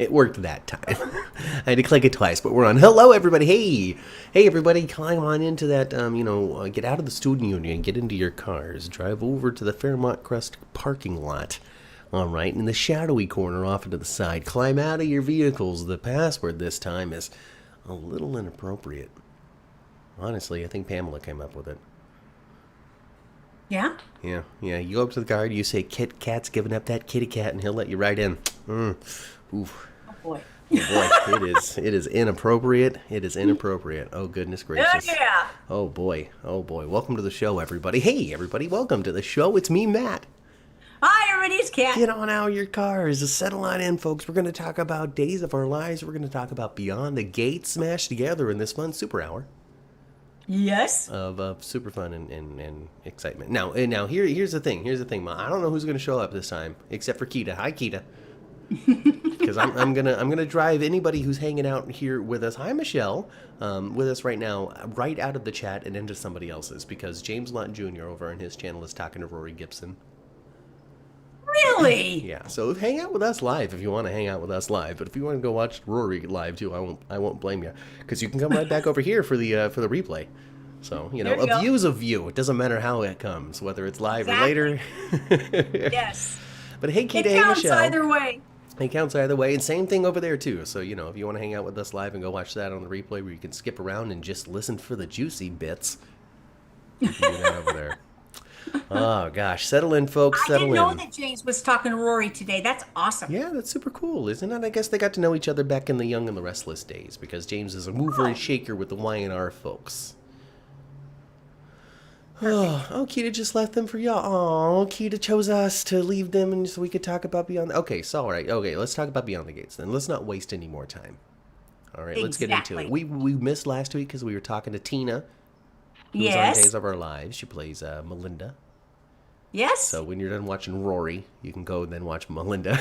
It worked that time. I had to click it twice, but we're on. Hello, everybody. Hey, everybody. Climb on into that, get out of the student union, get into your cars, drive over to the Fairmont Crest parking lot. All right, in the shadowy corner off into the side. Climb out of your vehicles. The password this time is a little inappropriate. Honestly, I think Pamela came up with it. Yeah? Yeah. You go up to the guard, you say, Kit Kat's giving up that kitty cat, and he'll let you right in. Oof. Oh, boy. Oh boy, it is inappropriate. It is inappropriate. Oh, goodness gracious. Yeah. Oh, boy. Welcome to the show, everybody. Hey, everybody, welcome to the show. It's me, Matt. Hi, everybody's Cat. Get on out of your cars. Settle on in, folks. We're going to talk about Days of Our Lives. We're going to talk about Beyond the Gate smashed together in this fun super hour. Yes. Of super fun and excitement. Now here's the thing. Ma. I don't know who's going to show up this time, except for Kita. Hi, Kita. Because I'm gonna drive anybody who's hanging out here with us. Hi, Michelle, with us right now, right out of the chat and into somebody else's, because James Lott Jr. over on his channel is talking to Rory Gibson. Really? Yeah. So hang out with us live if you want to hang out with us live. But if you want to go watch Rory live too, I won't blame you, because you can come right back over here for the replay. So a view's a view. It doesn't matter how it comes, whether it's live or later. Yes. But hey, Kita, It hey, counts Michelle. either way. It counts either way, and same thing over there too. So if you want to hang out with us live and go watch that on the replay, where you can skip around and just listen for the juicy bits, you can do that over there. Oh gosh, settle in, folks. I Settle didn't know in. that James was talking to Rory today. That's awesome. Yeah, that's super cool, isn't it? I guess they got to know each other back in the Young and the Restless days, because James is a mover and shaker with the Y&R folks. Oh, Kita just left them for y'all. Oh, Kita chose us to leave them and so we could talk about Beyond. Okay, so all right. Okay, let's talk about Beyond the Gates then. Let's not waste any more time. All right, let's get into it. We missed last week because we were talking to Tina, who was on Days of Our Lives. She plays Melinda. Yes. So when you're done watching Rory, you can go and then watch Melinda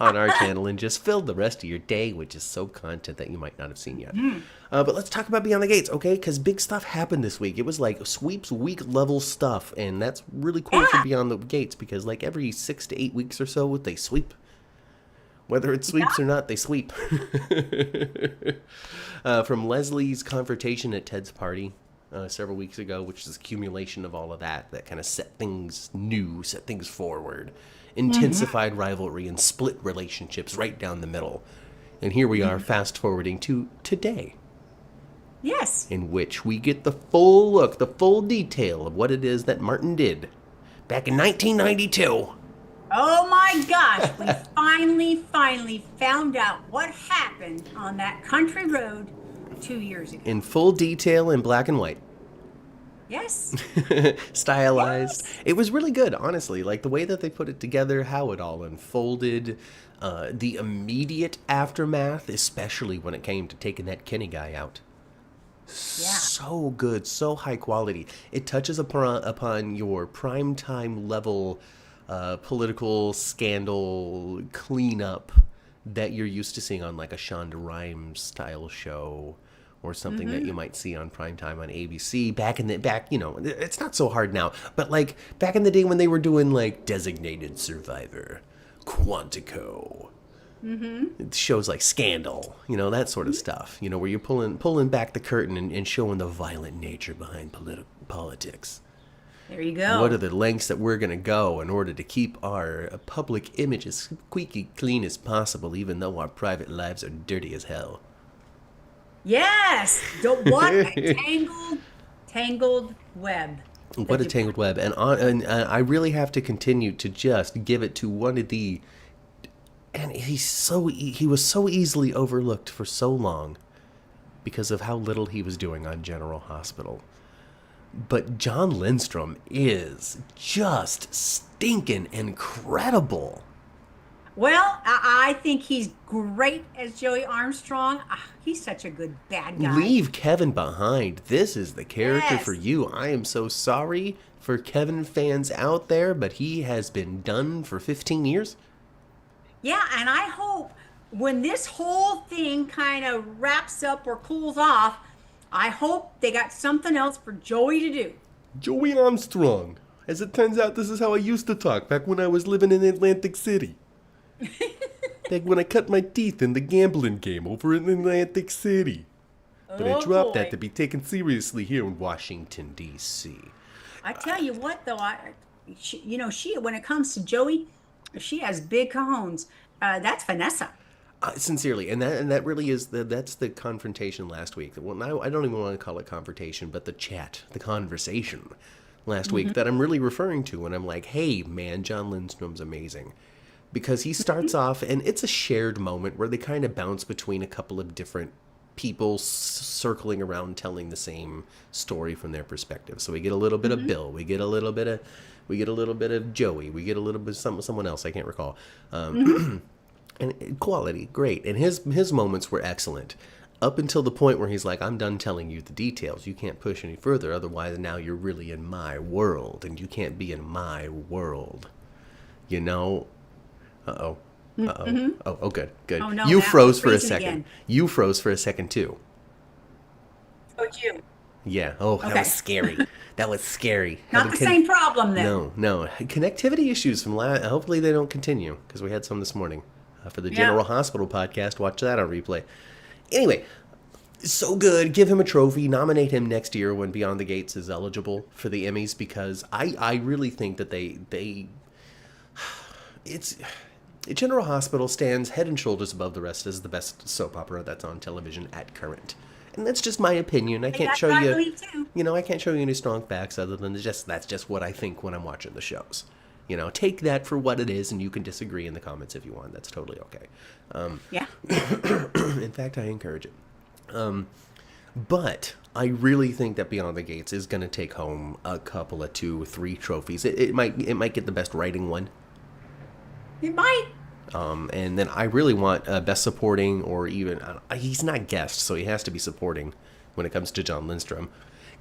on our channel and just fill the rest of your day with just so content that you might not have seen yet. But let's talk about Beyond the Gates, okay? Because big stuff happened this week. It was like sweeps week level stuff, and that's really cool for Beyond the Gates, because like every 6 to 8 weeks or so, they sweep. Whether it sweeps or not, they sweep. From Leslie's confrontation at Ted's party several weeks ago, which is accumulation of all of that kind of set things forward, intensified rivalry and split relationships right down the middle. And here we are fast forwarding to today. Yes. In which we get the full look, the full detail of what it is that Martin did back in 1992. Oh my gosh, we finally found out what happened on that country road 2 years ago. In full detail in black and white. Yes. Stylized. Yes. It was really good, honestly. Like the way that they put it together, how it all unfolded, the immediate aftermath, especially when it came to taking that Kenny guy out. Yeah. So good, so high quality. It touches upon your primetime level political scandal cleanup that you're used to seeing on like a Shonda Rhimes style show, or something that you might see on primetime on ABC back, it's not so hard now, but like back in the day when they were doing like Designated Survivor, Quantico, shows like Scandal, that sort of stuff, where you're pulling back the curtain and showing the violent nature behind politics. There you go. What are the lengths that we're going to go in order to keep our public image as squeaky clean as possible, even though our private lives are dirty as hell? Yes. What a tangled web. What a tangled web. And I really have to continue to just give it to one of the... And he was so easily overlooked for so long because of how little he was doing on General Hospital. But John Lindstrom is just stinking incredible. Well, I think he's great as Joey Armstrong. He's such a good bad guy. Leave Kevin behind. This is the character Yes. for you. I am so sorry for Kevin fans out there, but he has been done for 15 years. Yeah, and I hope when this whole thing kind of wraps up or cools off, I hope they got something else for Joey to do. Joey Armstrong. As it turns out, this is how I used to talk back when I was living in Atlantic City. Like when I cut my teeth in the gambling game over in Atlantic City. But I dropped that to be taken seriously here in Washington, D.C. I tell you what, though, she when it comes to Joey, she has big cojones. That's Vanessa. Sincerely, and that really is that's the confrontation last week. Well, I don't even want to call it confrontation, but the chat, the conversation last week that I'm really referring to when I'm like, hey, man, John Lindstrom's amazing. Because he starts off, and it's a shared moment where they kind of bounce between a couple of different people circling around telling the same story from their perspective. So we get a little bit of Bill, we get a little bit of Joey, we get a little bit of someone else I can't recall. And quality, great. And his moments were excellent. Up until the point where he's like, I'm done telling you the details. You can't push any further, otherwise now you're really in my world, and you can't be in my world. You know? Uh-oh. Oh, good. Oh, no, You Matt, froze we're for a freezing second. again. You froze for a second, too. Oh, you. Yeah. Oh, that Okay. was scary. That was scary. Not the same problem then. No. Connectivity issues from hopefully they don't continue, because we had some this morning. For the General Hospital podcast, watch that on replay. Anyway, so good. Give him a trophy. Nominate him next year when Beyond the Gates is eligible for the Emmys, because I really think that General Hospital stands head and shoulders above the rest as the best soap opera that's on television at current. And that's just my opinion. I can't show you, I can't show you any strong facts other than that's just what I think when I'm watching the shows. Take that for what it is, and you can disagree in the comments if you want. That's totally okay. Yeah. In fact, I encourage it. But I really think that Beyond the Gates is going to take home a couple of 2 or 3 trophies. It might get the best writing one. It might. And then I really want best supporting, or even he's not guest, so he has to be supporting when it comes to John Lindstrom.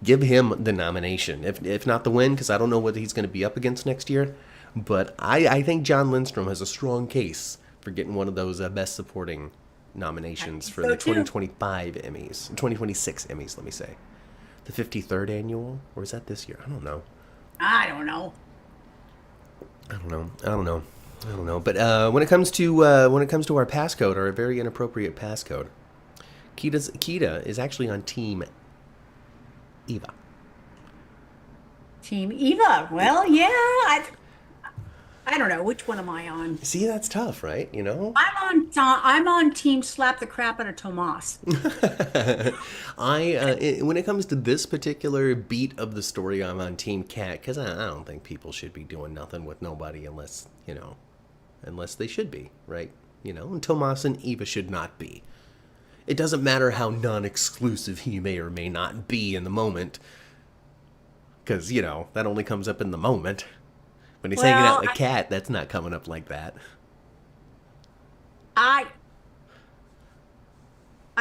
Give him the nomination, if not the win, because I don't know what he's going to be up against next year. But I think John Lindstrom has a strong case for getting one of those best supporting nominations for the 2025 Emmys, 2026 Emmys, let me say. The 53rd annual, or is that this year? I don't know. I don't know. But when it comes to our passcode, our very inappropriate passcode, Kita is actually on Team Eva. Team Eva. Well, yeah. I don't know. Which one am I on? See, that's tough, right? I'm on Team Slap the Crap out of Tomas. When it comes to this particular beat of the story, I'm on Team Cat, because I don't think people should be doing nothing with nobody unless they should be, right? And Tomas and Eva should not be. It doesn't matter how non-exclusive he may or may not be in the moment, because, that only comes up in the moment. When he's hanging out with Cat, that's not coming up like that. I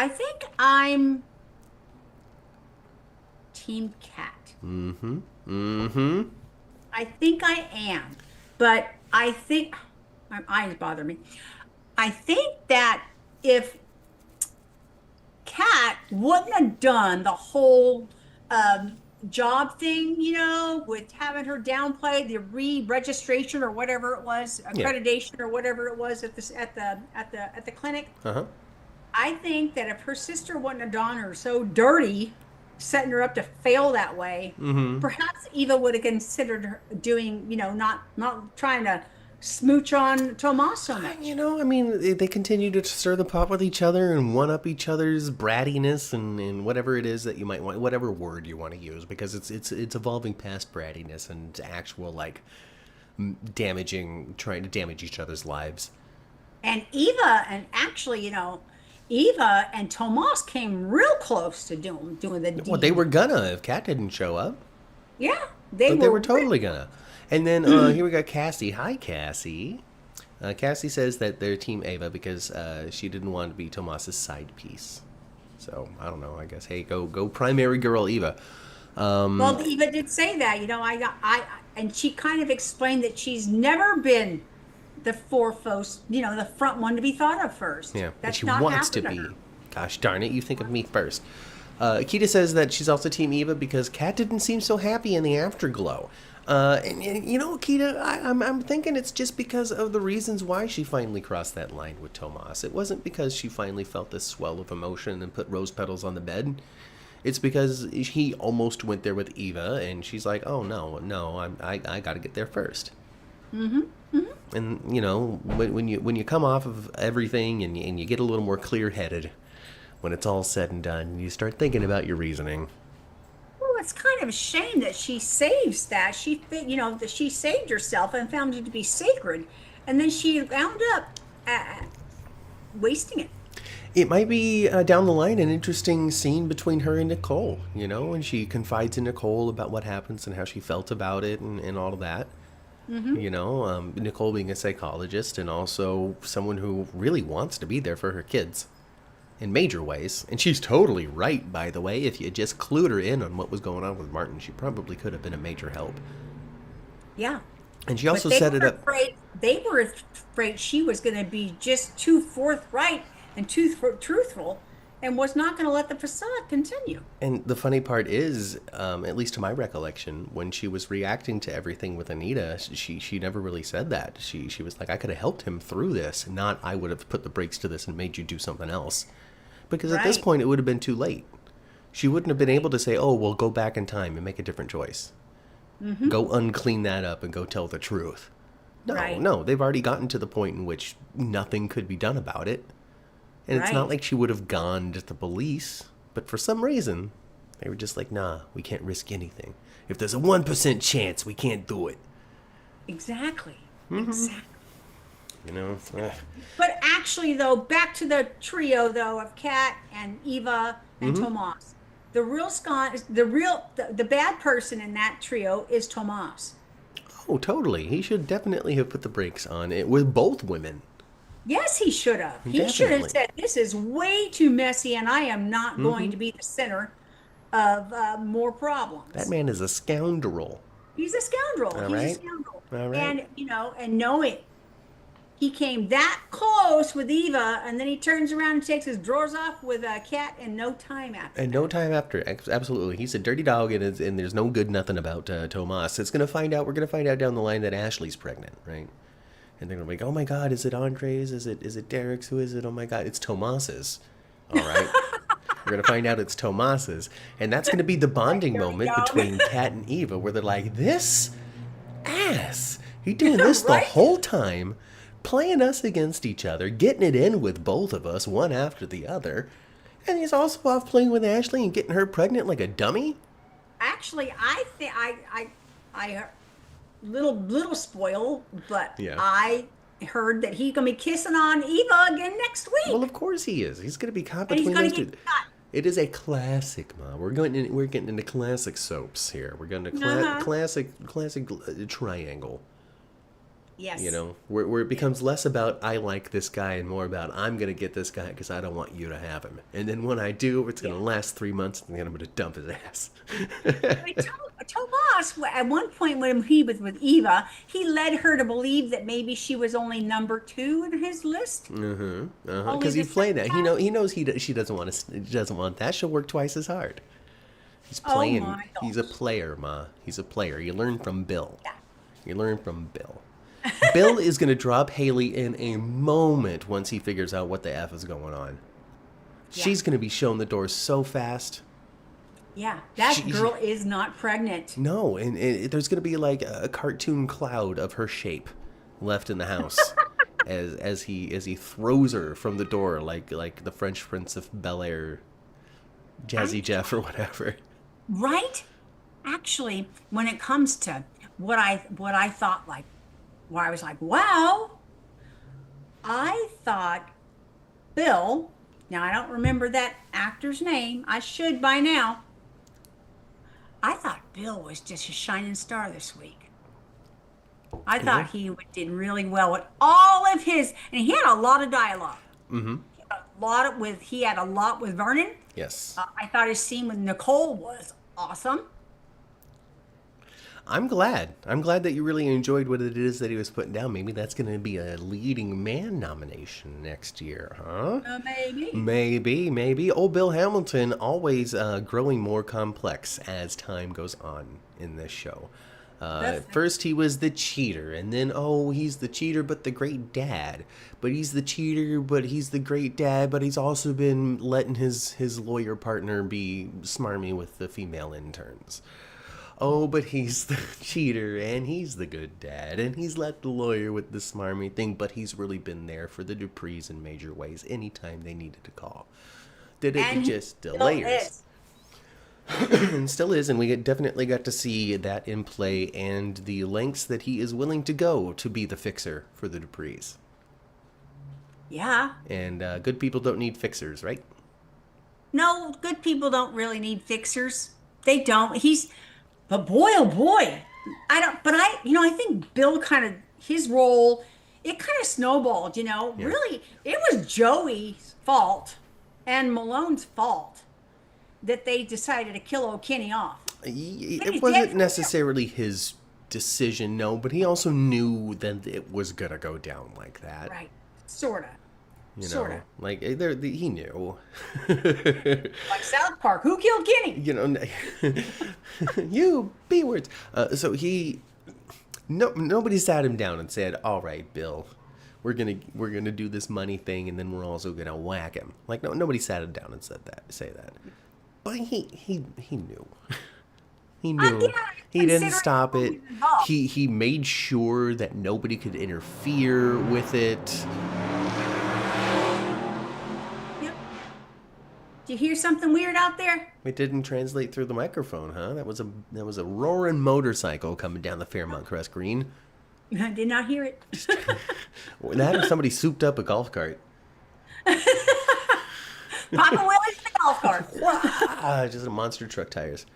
think I'm Team Cat. I think I am. But I think... My eyes bother me. I think that if Cat wouldn't have done the whole job thing, with having her downplay the re-registration or whatever it was, accreditation or whatever it was at the clinic. I think that if her sister wouldn't have done her so dirty, setting her up to fail that way, perhaps Eva would have considered her doing, not trying to smooch on Tomas so much. They continue to stir the pot with each other and one up each other's brattiness and whatever it is that you might want, whatever word you want to use, because it's evolving past brattiness and actual trying to damage each other's lives. And Eva and Tomas came real close to doing the deed. Well, they were gonna if Kat didn't show up. Yeah, they were totally gonna. And then here we got Cassie. Hi, Cassie. Cassie says that they're Team Ava because she didn't want to be Tomas's side piece. So, I don't know. I guess, hey, go primary girl, Eva. Well, Eva did say that. And she kind of explained that she's never been the foremost, the front one to be thought of first. Yeah, That's she not wants to happened be. her. Gosh darn it, you think of me first. Akita says that she's also Team Eva because Kat didn't seem so happy in the afterglow. And you know, Akita, I'm thinking it's just because of the reasons why she finally crossed that line with Tomas. It wasn't because she finally felt this swell of emotion and put rose petals on the bed. It's because he almost went there with Eva, and she's like, "Oh no, I got to get there first." Mm-hmm. Mm-hmm. And you know, when you come off of everything and you get a little more clear-headed, when it's all said and done, you start thinking about your reasoning. Well, it's kind of a shame that she saves that. That she saved herself and found it to be sacred, and then she wound up wasting it. It might be down the line an interesting scene between her and Nicole, you know, and she confides in Nicole about what happens and how she felt about it and all of that. Mm-hmm. You know, Nicole being a psychologist and also someone who really wants to be there for her kids in major ways. And she's totally right, by the way. If you just clued her in on what was going on with Martin, she probably could have been a major help. Yeah. And she also set it up. They were afraid she was going to be just too forthright and too truthful and was not going to let the facade continue. And the funny part is, at least to my recollection, when she was reacting to everything with Anita, she never really said that. She was like, I could have helped him through this, not I would have put the brakes to this and made you do something else. Because at this point, it would have been too late. She wouldn't have been able to say, oh, well, go back in time and make a different choice. Mm-hmm. Go unclean that up and go tell the truth. No, they've already gotten to the point in which nothing could be done about it. And it's not like she would have gone to the police, but for some reason, they were just like, nah, we can't risk anything. If there's a 1% chance, we can't do it. Exactly. Mm-hmm. Exactly. You know? But actually, though, back to the trio, though, of Kat and Eva and Tomas. The bad person in that trio is Tomas. Oh, totally. He should definitely have put the brakes on it with both women. Yes, he should have. He should have said, this is way too messy, and I am not going to be the center of more problems. That man is a scoundrel. He's a scoundrel. All He's right. a scoundrel. All right. And knowing he came that close with Eva, and then he turns around and takes his drawers off with a Cat in no time after. And no time after, absolutely. He's a dirty dog, and there's no good nothing about Tomas. We're going to find out down the line that Ashley's pregnant, right? And they're going to be like, oh my God, is it Andre's? Is it Derek's? Who is it? Oh my God, it's Tomas's. All right. We're going to find out it's Tomas's. And that's going to be the bonding moment between Kat and Eva, where they're like, this ass, he doing this the whole time, playing us against each other, getting it in with both of us, one after the other. And he's also off playing with Ashley and getting her pregnant like a dummy. Actually, I think I little spoil, but yeah. I heard that he's gonna be kissing on Eva again next week. Well, of course he is. He's gonna be caught between those two. It is a classic, Ma. We're getting into classic soaps here. We're going to classic triangle. Yes. You know, where it becomes less about I like this guy and more about I'm going to get this guy because I don't want you to have him. And then when I do, it's going to last 3 months and then I'm going to dump his ass. Tomas, at one point when he was with Eva, he led her to believe that maybe she was only number 2 in his list. Because he played that. He knows she doesn't want that. She'll work twice as hard. He's playing. Oh my gosh. He's a player, Ma. He's a player. You learn from Bill. Yeah. You learn from Bill. Bill is going to drop Haley in a moment once he figures out what the F is going on. Yeah. She's going to be shown the door so fast. Yeah, that girl is not pregnant. No, and there's going to be like a cartoon cloud of her shape left in the house as he throws her from the door like the French Prince of Bel-Air, Jazzy Jeff or whatever. Right? Actually, when it comes to what I thought, like, where I was like, wow, I thought Bill, now I don't remember that actor's name, I should by now. I thought Bill was just a shining star this week. I thought he did really well with all of his, and he had a lot of dialogue. Mm-hmm. He had a lot with Vernon. Yes. I thought his scene with Nicole was awesome. I'm glad. I'm glad that you really enjoyed what it is that he was putting down. Maybe that's going to be a leading man nomination next year, huh? Maybe. Maybe. Old Bill Hamilton always growing more complex as time goes on in this show. First he was the cheater, and then, he's the cheater but the great dad. But he's the cheater, but he's the great dad, but he's also been letting his lawyer partner be smarmy with the female interns. Oh, but he's the cheater, and he's the good dad, and he's let the lawyer with the smarmy thing, but he's really been there for the Duprees in major ways anytime they needed to call. Did it And just he layers? still is. And still is, and we definitely got to see that in play and the lengths that he is willing to go to be the fixer for the Duprees. Yeah. And good people don't need fixers, right? No, good people don't really need fixers. They don't. But boy, oh boy, I think Bill his role, it kind of snowballed, Yeah. Really, it was Joey's fault and Malone's fault that they decided to kill O'Kinney off. It wasn't necessarily his decision, no, but he also knew that it was going to go down like that. Right. Sorta. You know, Sorta. like he knew. Like South Park. Who killed Kenny? You know, you B words. So nobody sat him down and said, "All right, Bill, we're gonna do this money thing, and then we're also gonna whack him." Like nobody sat him down and say that. But he knew. He knew. Yeah, He didn't considering stop who it. was involved. He made sure that nobody could interfere with it. Yep. Do you hear something weird out there? It didn't translate through the microphone, huh? That was a roaring motorcycle coming down the Fairmont Crest Green. I did not hear it. That or somebody souped up a golf cart. Papa Willie's in the golf cart. Just a monster truck tires.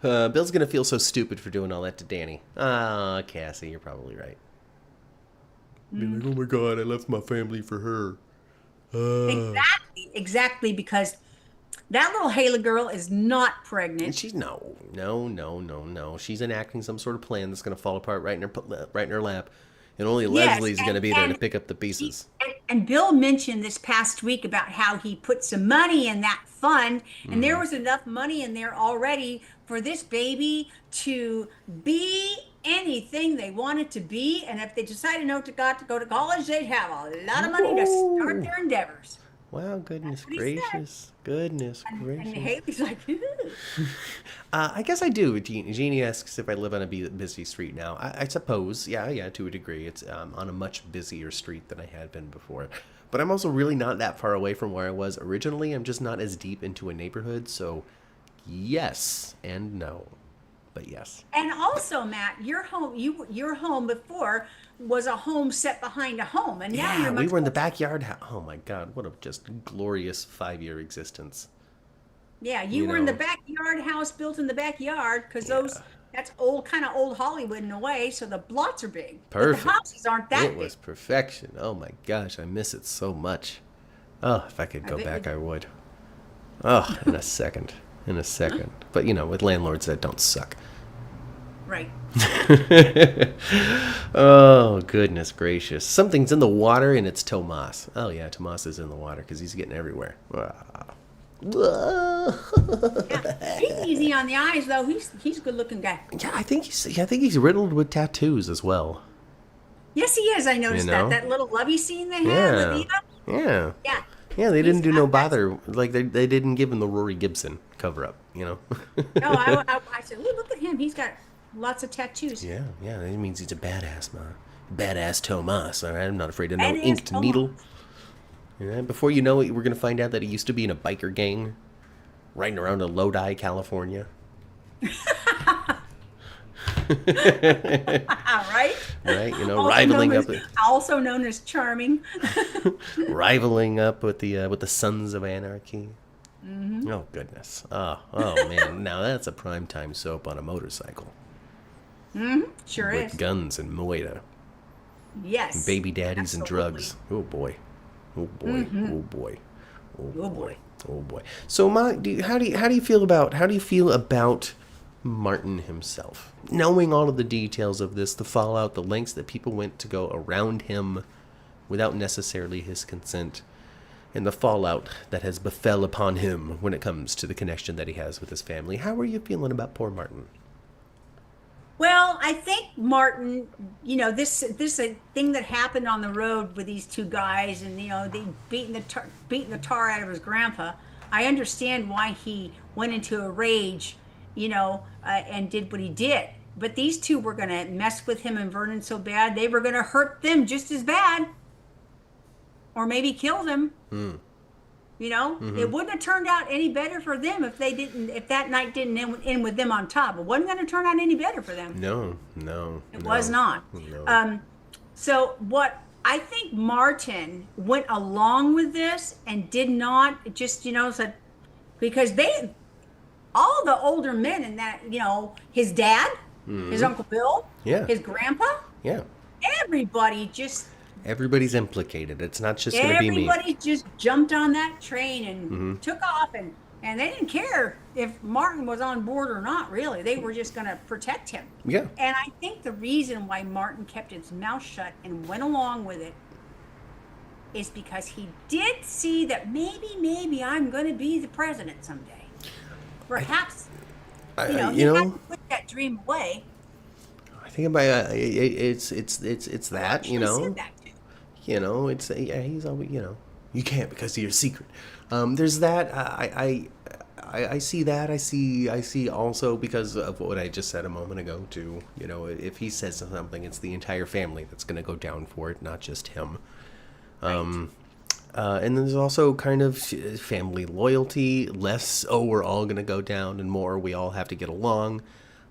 Bill's gonna feel so stupid for doing all that to Danny. Cassie, you're probably right. Be like, oh my god, I left my family for her. Exactly, because that little Haley girl is not pregnant. She's no. She's enacting some sort of plan that's gonna fall apart right in her lap, and only Leslie's gonna be there to pick up the pieces. And Bill mentioned this past week about how he put some money in that fund, and there was enough money in there already for this baby to be anything they wanted to be. And if they decided not to go to college, they'd have a lot of money to start their endeavors. Wow, goodness That's what he said. gracious. Goodness And gracious. Haley's like, "Ew." I guess I do. Jeannie asks if I live on a busy street now. I suppose, yeah, to a degree. It's on a much busier street than I had been before. But I'm also really not that far away from where I was originally. I'm just not as deep into a neighborhood. So, yes and no. But yes. And also, Matt, your home before was a home set behind a home, and now Yeah, you're we were in the much backyard. Oh my God, what a just glorious 5-year existence. Yeah, you you were in the know. backyard house built in the backyard because Yeah. that's kind of old Hollywood in a way, so the lots are big. Perfect. But the houses aren't that It big. was perfection. Oh my gosh, I miss it so much. Oh, if I could go bet back, you- I would. Oh, in a second. But with landlords that don't suck. Right. Oh, goodness gracious. Something's in the water and it's Tomas. Oh yeah, Tomas is in the water because he's getting everywhere. Ah. Yeah. He's easy on the eyes though. He's a good looking guy. Yeah, I think he's riddled with tattoos as well. Yes, he is. I noticed You know? that little lovey scene they had Yeah. with Eva. Yeah. Yeah. Yeah, they didn't do no got that. bother. Like, they didn't give him the Rory Gibson cover-up, No, I said, "Ooh, look at him. He's got lots of tattoos." Yeah, that means he's a badass, man. Badass Tomas, all right? I'm not afraid of no Badass inked Tomas. needle. Yeah, before you know it, we're going to find out that he used to be in a biker gang riding around in Lodi, California. Right? Right? Also known as charming. Rivaling up with the Sons of Anarchy. Mm-hmm. Oh, goodness. Oh, man. Now that's a primetime soap on a motorcycle. Sure With is. guns and moita. Yes. Baby daddies and Absolutely. drugs. Oh boy. Oh boy. Mm-hmm. Oh boy. Oh Oh boy. boy. Oh boy. So, how do you feel about Martin himself? Knowing all of the details of this, the fallout, the lengths that people went to go around him without necessarily his consent, and the fallout that has befell upon him when it comes to the connection that he has with his family. How are you feeling about poor Martin? Well, I think Martin, this a thing that happened on the road with these two guys, and they beating the tar out of his grandpa. I understand why he went into a rage, and did what he did. But these two were going to mess with him and Vernon so bad they were going to hurt them just as bad, or maybe kill them. It wouldn't have turned out any better for them if that night didn't end with them on top. It wasn't going to turn out any better for them. No. It was not. No. So what I think Martin went along with this and did not just, said, because all the older men in that, his dad, his Uncle Bill, Yeah. his grandpa, Yeah. Everybody's implicated. It's not just going to be me. Everybody just jumped on that train and took off, and they didn't care if Martin was on board or not, really. They were just going to protect him. Yeah. And I think the reason why Martin kept his mouth shut and went along with it is because he did see that maybe I'm going to be the president someday. Perhaps, he had to put that dream away. I think about it's that, Said that too. He's always, you can't because of your secret. There's that. I see that. I see also, because of what I just said a moment ago too. If he says something, it's the entire family that's going to go down for it, not just him. Right. And there's also kind of family loyalty, less, we're all going to go down, and more, we all have to get along.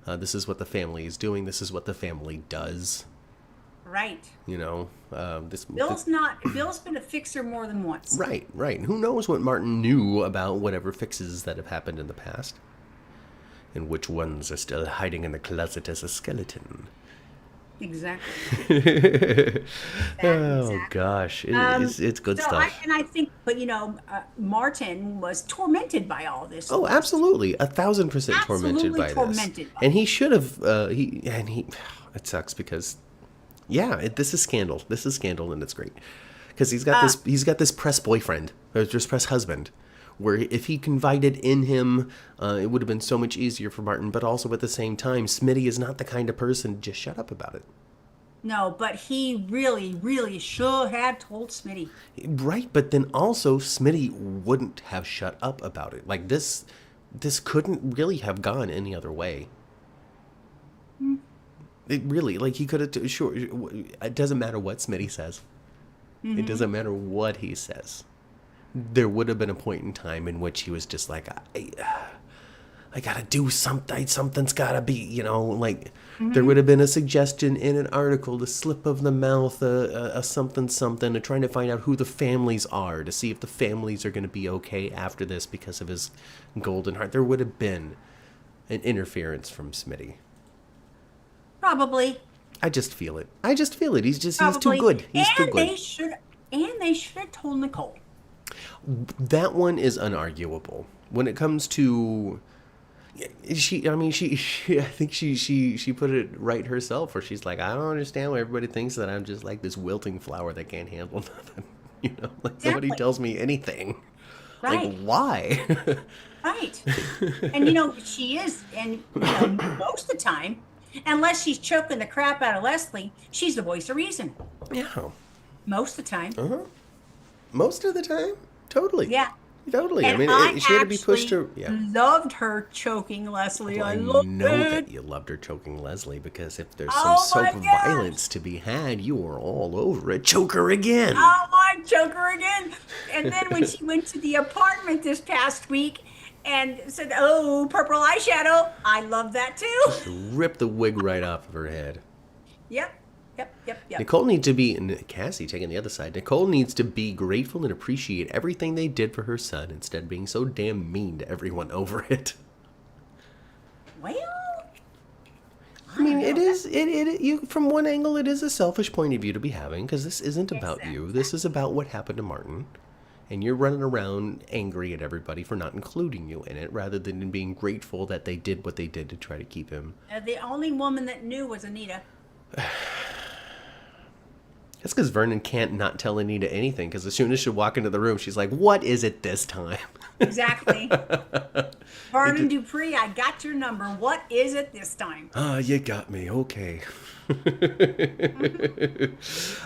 This is what the family is doing. This is what the family does. Right. Bill's been a fixer more than once. Right. And who knows what Martin knew about whatever fixes that have happened in the past, and which ones are still hiding in the closet as a skeleton. Exactly. Oh gosh, it's good stuff. I think, but Martin was tormented by all this. Oh, absolutely, 1,000% tormented by this, and he should have. It sucks because, this is scandal. This is scandal, and it's great because he's got this press boyfriend, or just press husband, where if he confided in him, it would have been so much easier for Martin. But also at the same time, Smitty is not the kind of person to just shut up about it. No, but he really, really should have told Smitty. Right, but then also Smitty wouldn't have shut up about it. Like this couldn't really have gone any other way. It really, he could have. Sure, it doesn't matter what Smitty says. It doesn't matter what he says. There would have been a point in time in which he was just like, I gotta do something. Something's gotta be, There would have been a suggestion in an article, the slip of the mouth, a something, and trying to find out who the families are, to see if the families are going to be okay after this because of his golden heart. There would have been an interference from Smitty. Probably. I just feel it. He's too good. He's too good. They should have told Nicole. That one is unarguable. When it comes to, I think she put it right herself, where she's like, I don't understand why everybody thinks that I'm just like this wilting flower that can't handle nothing. Exactly. Nobody tells me anything. Right. Why? Right. And she is, and most of the time, unless she's choking the crap out of Leslie, she's the voice of reason. Yeah. Most of the time. Most of the time? Totally. Yeah. Totally. And she had to be pushed to. Yeah. Loved her choking Leslie. Well, I loved know it. that you loved her choking Leslie, because if there's some soap violence to be had, you are all over it. Choke her again. Oh, I choke her again. And then when she went to the apartment this past week and said, "Oh, purple eyeshadow," I love that too. Just rip the wig right off of her head. Yep. Nicole needs to be, and Cassie taking the other side, Nicole needs to be grateful and appreciate everything they did for her son, instead of being so damn mean to everyone over it. Well, from one angle, it is a selfish point of view to be having, because this isn't about you. This is about what happened to Martin. and you're running around angry at everybody for not including you in it, rather than being grateful that they did what they did to try to keep him. The only woman that knew was Anita. That's because Vernon can't not tell Anita anything, because as soon as she walk into the room, she's like, what is it this time? Exactly. Vernon Deupree, I got your number. What is it this time? You got me. Okay.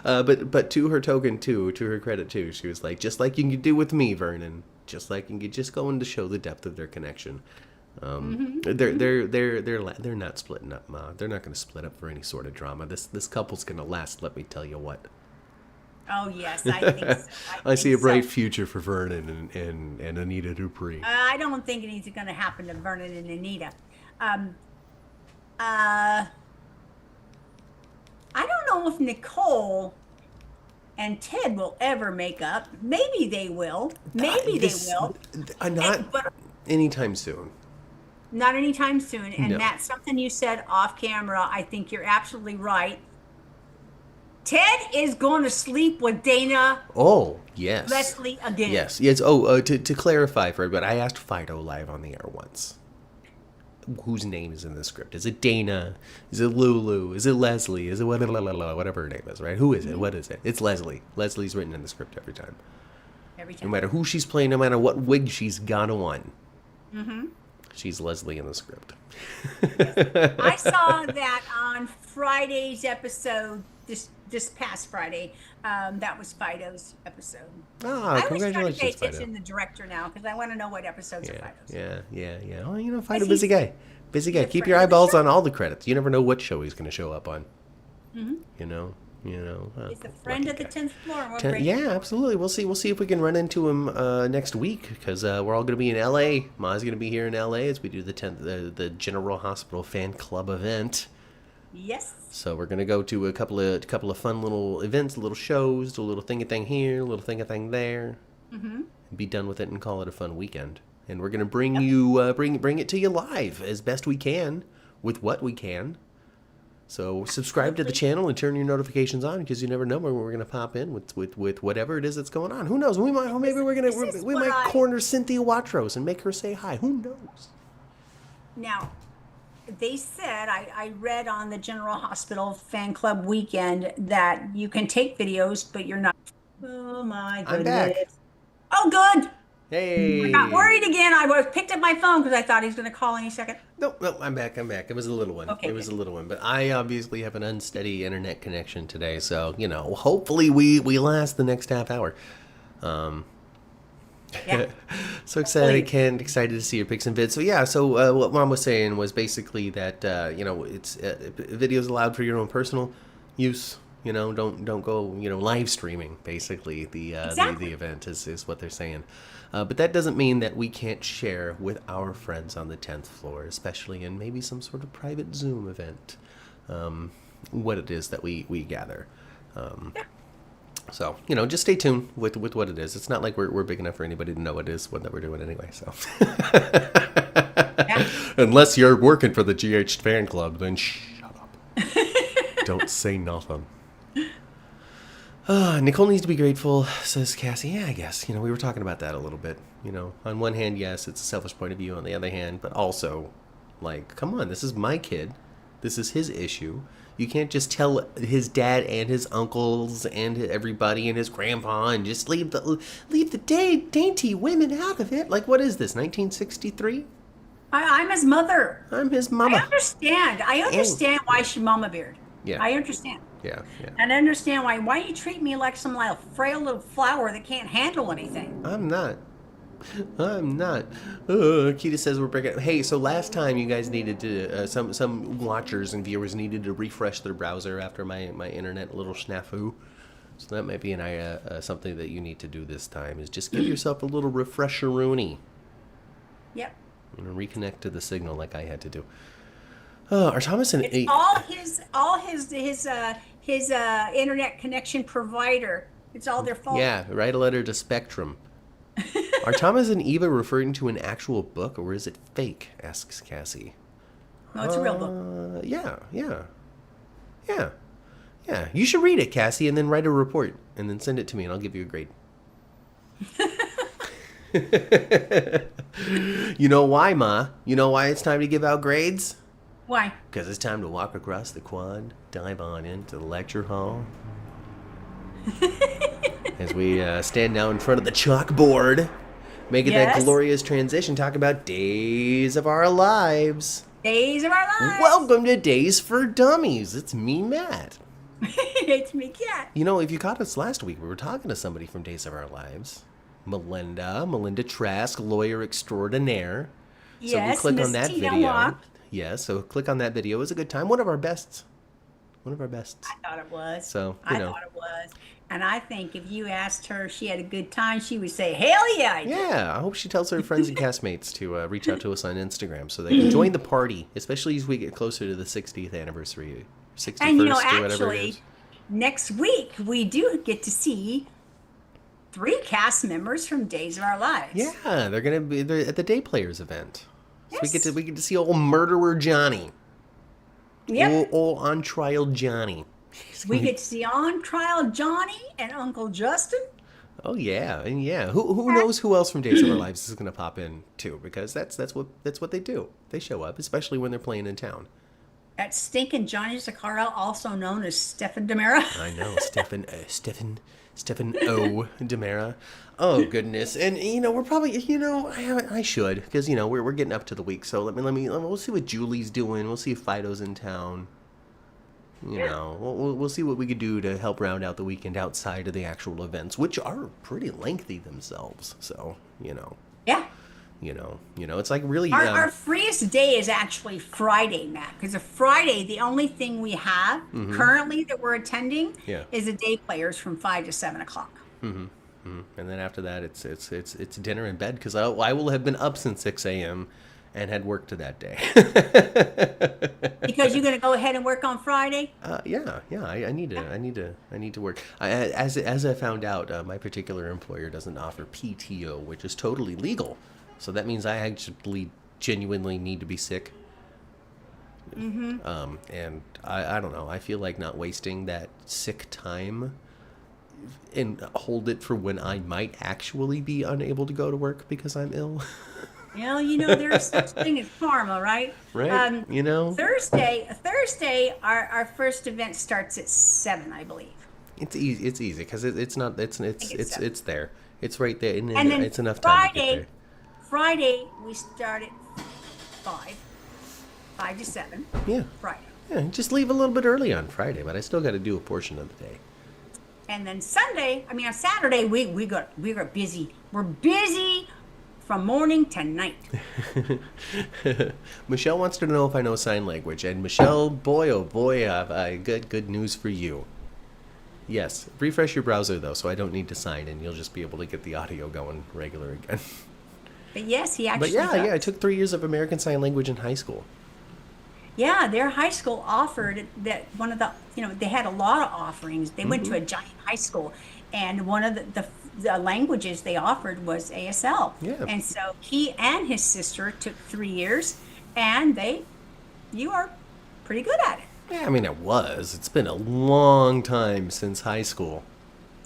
But to her token, too, to her credit, too, she was like, just like you can do with me, Vernon. Just like you could just going to show the depth of their connection. They're not splitting up, Ma. They're not going to split up for any sort of drama. This couple's going to last. Let me tell you what. Oh yes, I think so. I see a bright future for Vernon and Anita Deupree. I don't think anything's going to happen to Vernon and Anita. I don't know if Nicole and Ted will ever make up. Maybe they will. Maybe they will. But anytime soon. Not anytime soon. And No. that's something you said off camera. I think you're absolutely right. Ted is going to sleep with Dana. Oh, yes. Leslie again. Yes. Yes. Oh, to clarify for everybody, I asked Fido live on the air once. Whose name is in the script? Is it Dana? Is it Lulu? Is it Leslie? Is it whatever her name is, right? Who is it? What is it? It's Leslie. Leslie's written in the script every time. Every time. No matter who she's playing, no matter what wig she's got on. Mm-hmm. She's Leslie in the script. I saw that on Friday's episode, this past Friday. That was Fido's episode. Ah, I always try to congratulations, pay Fido. attention to the director now because I want to know what episodes are Fido's. Yeah. Oh, you know, Fido, He's- busy guy. Busy guy. he's a Keep friend your of the eyeballs show. on all the credits. You never know what show he's going to show up on. Mm-hmm. You know. He's a friend of the 10th floor. And we're grateful. Yeah, absolutely. We'll see if we can run into him next week, because we're all going to be in L.A. Ma's going to be here in L.A. as we do the General Hospital Fan Club event. Yes. So we're going to go to a couple of fun little events, little shows, do a little thing here, a little thing there. Mm-hmm. Be done with it and call it a fun weekend. And we're going to bring you bring it to you live as best we can with what we can. So subscribe to the channel and turn your notifications on, because you never know when we're going to pop in with whatever it is that's going on. Who knows? We might corner Cynthia Watros and make her say hi. Who knows? Now, they said, I read on the General Hospital Fan Club weekend that you can take videos, but you're not. Oh my goodness. I'm back. Oh, good. Hey. I got worried again. I picked up my phone because I thought he was going to call any second. No, I'm back. It was a little one. Okay, it was good. a little one. But I obviously have an unsteady internet connection today, so, hopefully we last the next half hour. Yeah. So excited, Ken. Excited to see your pics and vids. So yeah, what Mom was saying was basically that it's videos allowed for your own personal use. Don't go live streaming. Basically, the event is what they're saying. But that doesn't mean that we can't share with our friends on the 10th floor, especially in maybe some sort of private Zoom event. What it is that we gather. So, just stay tuned with what it is. It's not like we're big enough for anybody to know what it is, what that we're doing anyway, so. Unless you're working for the GH Fan Club, then shut up. Don't say nothing. Nicole needs to be grateful, says Cassie. Yeah, I guess. We were talking about that a little bit. On one hand, yes, it's a selfish point of view. On the other hand, but also, come on, this is my kid. This is his issue. You can't just tell his dad and his uncles and everybody and his grandpa and just leave the dainty women out of it. What is this, 1963? I'm his mother. I'm his mama. I understand why she mama beard. Yeah. I understand. Yeah. And I understand why you treat me like some frail little flower that can't handle anything. I'm not. Kita says we're breaking. Hey, so last time you guys needed to, some watchers and viewers needed to refresh their browser after my internet little snafu. So that might be something that you need to do this time, is just give yourself a little refresher-rooney. Yep. Reconnect to the signal like I had to do. Are Thomas and It's all his internet connection provider. It's all their fault. Yeah, write a letter to Spectrum. Are Thomas and Eva referring to an actual book, or is it fake? Asks Cassie. No, it's a real book. Yeah. You should read it, Cassie, and then write a report, and then send it to me, and I'll give you a grade. You know why, Ma? You know why it's time to give out grades? Why? Because it's time to walk across the quad, dive on into the lecture hall. As we stand now in front of the chalkboard, making that Yes. glorious transition, talk about Days of Our Lives. Days of our lives. Welcome to Days for Dummies. It's me, Matt. It's me, Cat. You know, if you caught us last week, we were talking to somebody from Days of Our Lives. Melinda Trask, lawyer extraordinaire. Yes, so we click Miss on that Tina video. Walk. Yes, so click on that video. It was a good time. One of our bests. I thought it was. So, I thought it was. And I think if you asked her if she had a good time, she would say, hell yeah, I did. Yeah, I hope she tells her friends and castmates to reach out to us on Instagram so they can join the party, especially as we get closer to the 60th anniversary, 61st And or whatever it actually, is. next week we do get to see 3 cast members from Days of Our Lives. Yeah, they're at the Day Players event. So Yes. we get to see old murderer Johnny. Yep. Old on trial Johnny. We get to see on trial Johnny and Uncle Justin. Oh yeah, and yeah. Who knows who else from Days of Our Lives is going to pop in too? Because that's what they do. They show up, especially when they're playing in town. That stinking Johnny Zaccaro, also known as Stefan DiMera. I know, Stefan O. DiMera. Oh goodness, and we're probably I should because we're getting up to the week, so we'll see what Julie's doing. We'll see if Fido's in town. We'll see what we could do to help round out the weekend outside of the actual events, which are pretty lengthy themselves. So Yeah. it's like really Our freest day is actually Friday, Matt, because Friday, the only thing we have currently that we're attending Yeah. is the day players from 5 to 7 o'clock. and then after that it's dinner and bed because I will have been up since 6 a.m. and had work to that day. Because you're going to go ahead and work on Friday? Yeah. I need to work. As I found out, my particular employer doesn't offer PTO, which is totally legal. So that means I actually genuinely need to be sick. And I don't know. I feel like not wasting that sick time and hold it for when I might actually be unable to go to work because I'm ill. Well, there's such thing as karma, right? Right? Thursday, our first event starts at 7, I believe. It's easy. It's easy because it's there. It's right there, and And then it's enough time to get there. Friday, we start at 5 to 7. Yeah. Friday. Yeah, just leave a little bit early on Friday, but I still got to do a portion of the day. And then on Saturday, we got busy. We're busy from morning to night. Michelle wants to know if I know sign language, and Michelle, boy oh boy, I good news for you. Yes, refresh your browser though, so I don't need to sign, and you'll just be able to get the audio going regular again. But yes, he But actually yeah, does. I took 3 years of American Sign Language in high school. Yeah, their high school offered that one of the, they had a lot of offerings. They went to a giant high school, and one of the languages they offered was ASL. Yeah. And so he and his sister took 3 years, and you are pretty good at it. Yeah, I mean, it's been a long time since high school,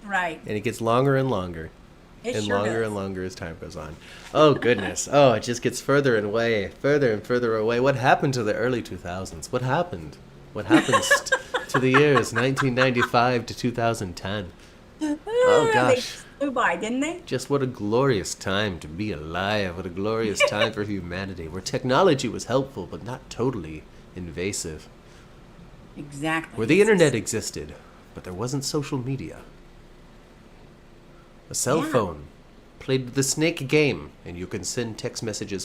Right. and it gets longer and longer. It And sure longer does. and longer as time goes on. Oh goodness! Oh, it just gets further and further away. What happened to the early 2000s? What happened? What happens to the years 1995 to 2010? Oh They gosh! flew by, didn't they? Just what a glorious time to be alive! What a glorious time for humanity, where technology was helpful but not totally invasive. Exactly. Where the internet existed, but there wasn't social media. A cell Yeah. phone played the snake game, and you can send text messages